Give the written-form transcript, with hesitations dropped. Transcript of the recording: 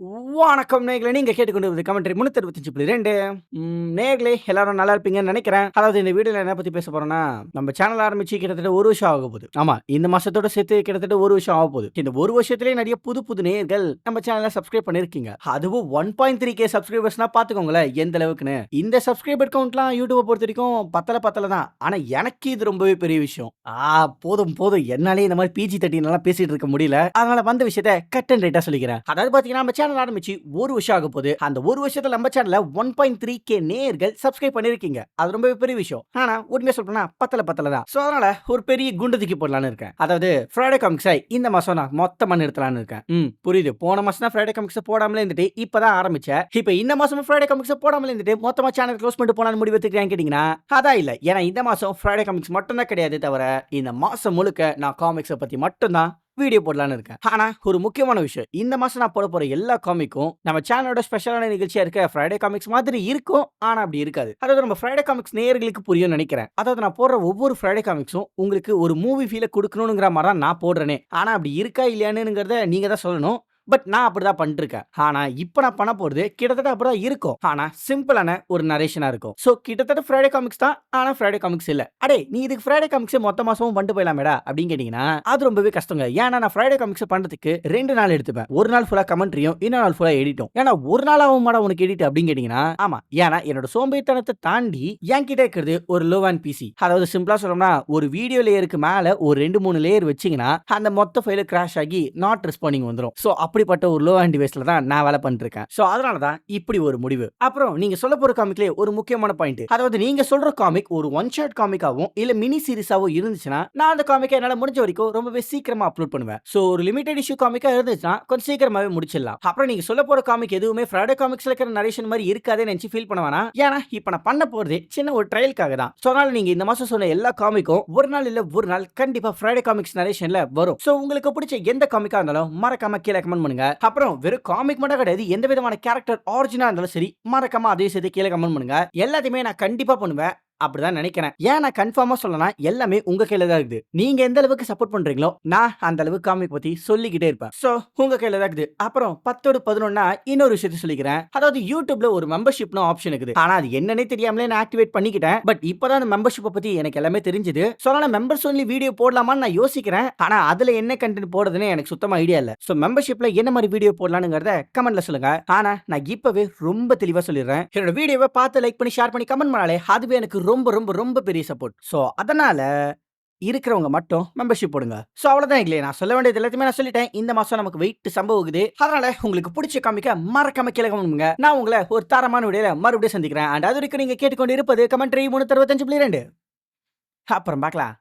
வணக்கம் நேயர்களே, நீங்க கேட்டுக்கொண்டிருப்பது கமெண்ட்ரி 365.2. நேயர்களே எல்லாரும் நல்லா இருப்பீங்கன்னு நினைக்கிறேன். அதாவது இந்த வீடியோல என்ன பத்தி பேச போறோம்னா, நம்ம சேனல் ஆரம்பிச்சு கிட்டத்தட்ட 1 வருஷம் ஆக போகுது. ஆமா, இந்த மாசத்தோட சேர்த்து கிட்டத்தட்ட 1 வருஷம் ஆக போகுது. இந்த 1 வருஷத்திலேயே நிறைய புது புது நேயர்கள் நம்ம சேனலை சப்ஸ்கிரைப் பண்ணியிருக்கீங்க. அதுவும் 1.3K சப்ஸ்கிரைபர்ஸ்னா பாத்துக்கோங்களேன் எந்த அளவுக்குன்னு. இந்த சப்ஸ்கிரைபர் கவுண்ட்லாம் யூடியூபை பொறுத்த வரைக்கும் பத்தல தான். ஆனா எனக்கு இது ரொம்பவே பெரிய விஷயம். போதும் போதும், என்னாலே இந்த மாதிரி PG-13 எல்லாம் பேசிட்டு இருக்க முடியல. அதனால வந்த விஷயத்தை கட் அண்ட் ரைட்டா சொல்லிக்கிறேன். அதாவது பாத்தீங்கன்னா நம்ம சேனல் ஆரம்பிச்சு 1 வருஷம் ஆக போகுது. அந்த 1 வருஷத்துல நம்ம சேனல்ல 1.3K நேயர்கள் சப்ஸ்கிரைப் பண்ணிருக்கீங்க. அது ரொம்பவே பெரிய விஷயம். ஆனா உண்மையா சொல்லணும்னா பத்தல தான். சோ அதனால ஒரு பெரிய குண்டு தூக்கி போடலாம்னு இருக்கேன். அதாவது ஃப்ரைடே காமிக்ஸை இந்த மாசம் நான் மொத்தமா நிறுத்தலாம்னு இருக்கேன். புரியுது. போன மாசம் தான் ஃப்ரைடே காமிக்ஸ் போடாமலே இருந்துட்டு இப்பதான் ஆரம்பிச்சேன். இப்ப இந்த மாசம் ஃப்ரைடே காமிக்ஸ் போடாமலே இருந்துட்டு மொத்தமா சேனல் க்ளோஸ் பண்ணிட்டு போலாம்னு முடிவு எடுத்துக்கிறேன் கேட்டீங்கன்னா அதான் இல்ல. ஏன்னா இந்த மாசம் ஃப்ரைடே காமிக்ஸ் மட்டும் தான் கிடையாது தவிர இந்த மாசம் முழுக்க நான் காமிக்ஸை பத்தி மட்டும் தான் வீடியோ போடலான்னு இருக்கேன். ஆனா ஒரு முக்கியமான விஷயம், இந்த மாசம் நான் போட போற எல்லா காமிக்கும் நம்ம சேனலோட ஸ்பெஷலான நிகழ்ச்சியா இருக்க ஃப்ரைடே காமிக்ஸ் மாதிரி இருக்கும். ஆனா அப்படி இருக்காது. அதாவது நம்ம ஃப்ரைடே காமிக்ஸ் நேயர்களுக்கு புரியும்னு நினைக்கிறேன். அதாவது நான் போடுற ஒவ்வொரு ஃப்ரைடே காமிக்ஸும் உங்களுக்கு ஒரு மூவி ஃபீலை கொடுக்கணுங்கிற மாதிரி தான் நான் போடுறேனே. ஆனா அப்படி இருக்கா இல்லையானுங்கிறத நீங்க தான் சொல்லணும். பட் நான் அப்படிதான் பண்ணிருக்கேன். ஆனா இப்ப நான் பண்ண போறது கிட்டத்தட்ட அப்படிதான் இருக்கும். ஆனா சிம்பிளான ஒரு நரேஷனா இருக்கும். சோ கிட்டத்தட்ட ஃப்ரைடே காமிக்ஸ் தான். ஆனா ஃப்ரைடே காமிக்ஸ் இல்ல. அடே நீ இதுக்கு ஃப்ரைடே காமிக்ஸ் மொத்த மாசமும் பண்ணிட்டு போயிடலாமேடா அப்படின்னு கேட்டீங்கன்னா அது ரொம்பவே கஷ்டங்க. ஏன்னா நான் ஃப்ரைடே காமிக்ஸ் பண்றதுக்கு 2 நாள் எடுத்துப்பேன். ஒரு நாள் ஃபுல்லா கமெண்ட்ரியும், இன்னொரு நாள் ஃபுல்லா எடிட்டும். ஏன்னா ஒரு நாள் ஆகுமாடா உனக்கு எடிட் அப்படின்னு கேட்டீங்கன்னா ஆமா. ஏன்னா என்னோட சோம்பேறித்தனத்தை தாண்டி என்கிட்ட இருக்கிறது ஒரு லோ அண்ட் பிசி. அதாவது சிம்பிளா சொல்லணும்னா ஒரு வீடியோ லேயருக்கு மேல ஒரு 2-3 லேயர் வச்சீங்கன்னா அந்த மொத்த ஃபைல் கிராஷ் ஆகி நாட் ரெஸ்பாண்டிங் வந்துரும். சோ அப்படிப்பட்ட ஒரு லோ அண்ட் டிவைஸ்ல தான் நான் வேலை பண்ணிட்டு இருக்கேன். சோ அதனால தான் இப்படி ஒரு முடிவு. அப்புறம் நீங்க சொல்ல போற காமிக்லயே ஒரு முக்கியமான பாயிண்ட், அதாவது நீங்க சொல்ற காமிக் ஒரு ஒன் ஷாட் காமிக்காவும் இல்ல மினி சீரிஸாவோ இருந்துச்சுன்னா நான் அந்த காமிக்கை என்னால முடிஞ்ச வரைக்கும் ரொம்பவே சீக்கிரமா அப்லோட் பண்ணுவேன். சோ ஒரு லிமிடெட் இஷ்யூ காமிக்கா இருந்துச்சுன்னா கொஞ்சம் சீக்கிரமாவே முடிச்சிடலாம். அப்புறம் நீங்க சொல்ல போற காமிக் எதுவுமே ஃப்ரைடே காமிக்ஸ்ல இருக்கிற நரேஷன் மாதிரி இருக்காதே நினைச்சு ஃபீல் பண்ண வேணாம். ஏன்னா இப்ப நான் பண்ண போறது சின்ன ஒரு ட்ரையலுக்காக தான். சோ அதனால நீங்க இந்த மாசம் சொன்ன எல்லா காமிக்கும் ஒரு நாள் இல்ல ஒரு நாள் கண்டிப்பா ஃப்ரைடே காமிக்ஸ் நரேஷன்ல வரும். சோ உங்களுக்கு பிடிச்ச எந்த காமிக்கா இருந்தாலும் மறக்காம கீழே கமெண்ட் பண்ணுங்க. அப்புறம் வெறும் காமிக் மட்டும் கிடையாது, எந்த விதமான கேரக்டர் ஆரிஜினா இருந்தாலும் சரி மறக்காம அதையும் சேர்த்து கீழே கமெண்ட் பண்ணுங்க. எல்லாத்தையுமே நான் கண்டிப்பா பண்ணுவேன். அப்படிதான் நினைக்கிறேன். ஏன் நான் கன்ஃபார்மா சொல்லனா எல்லாமே உங்க கையில தான் இருக்குது. நீங்க எந்த அளவுக்கு சப்போர்ட் பண்றீங்களோ நான் அந்த அளவுக்கு காமிக் பத்தி சொல்லிக்கிட்டே இருப்பேன். சோ உங்க கையில தான் இருக்குது. அப்புறம் 10/11 இன்னொரு விஷயத்தை சொல்லிக்கிறேன். அதாவது யூடியூப்ல ஒரு மெம்பர்ஷிப்னு ஆப்ஷன் இருக்குது. ஆனா அது என்னன்னே தெரியாமலே நான் ஆக்டிவேட் பண்ணிக்கிட்டேன். பட் இப்பதான் அந்த மெம்பர்ஷிப் பத்தி எனக்கு எல்லாமே தெரிஞ்சது. சோ அதனால மெம்பர்ஸ் ஒன்லி வீடியோ போடலாமான்னு நான் யோசிக்கிறேன். ஆனா அதுல என்ன கண்டென்ட் போடுறதுன்னு எனக்கு சுத்தமா ஐடியா இல்ல. சோ மெம்பர்ஷிப்ல என்ன மாதிரி வீடியோ போடலாம்ங்கறத கமெண்ட்ல சொல்லுங்க. ஆனா நான் இப்பவே ரொம்ப தெளிவா சொல்லிடுறேன். என்னோட வீடியோவை பார்த்து லைக் பண்ணி ஷேர் பண்ணி கமெண்ட் பண்ணாலே அதுவே எனக்கு ரொம்ப ரொம்ப ரொம்ப பெரிய சப்போர்ட். சோ அதனால இருக்கிறவங்க மட்டும் மெம்பர்ஷிப் போடுங்க. சோ அவ்வளவுதான் இல்லையே, நான் சொல்ல வேண்டியது எல்லாத்தையுமே நான் சொல்லிட்டேன். இந்த மாசம் நமக்கு வெயிட் சம்பவகுது. அதனால உங்களுக்கு பிடிச்ச காமிக்க மறக்காம கீழே கமெண்ட் பண்ணுங்க. நான் உங்களை ஒரு தரமான வீடியோல மறுபடியும் சந்திக்கிறேன். அண்ட் அது வரைக்கும் நீங்க கேட்டுக்கொண்டு இருப்பது கமெண்ட்ரி 365.2. அப்புறம் பார்க்கலாம்.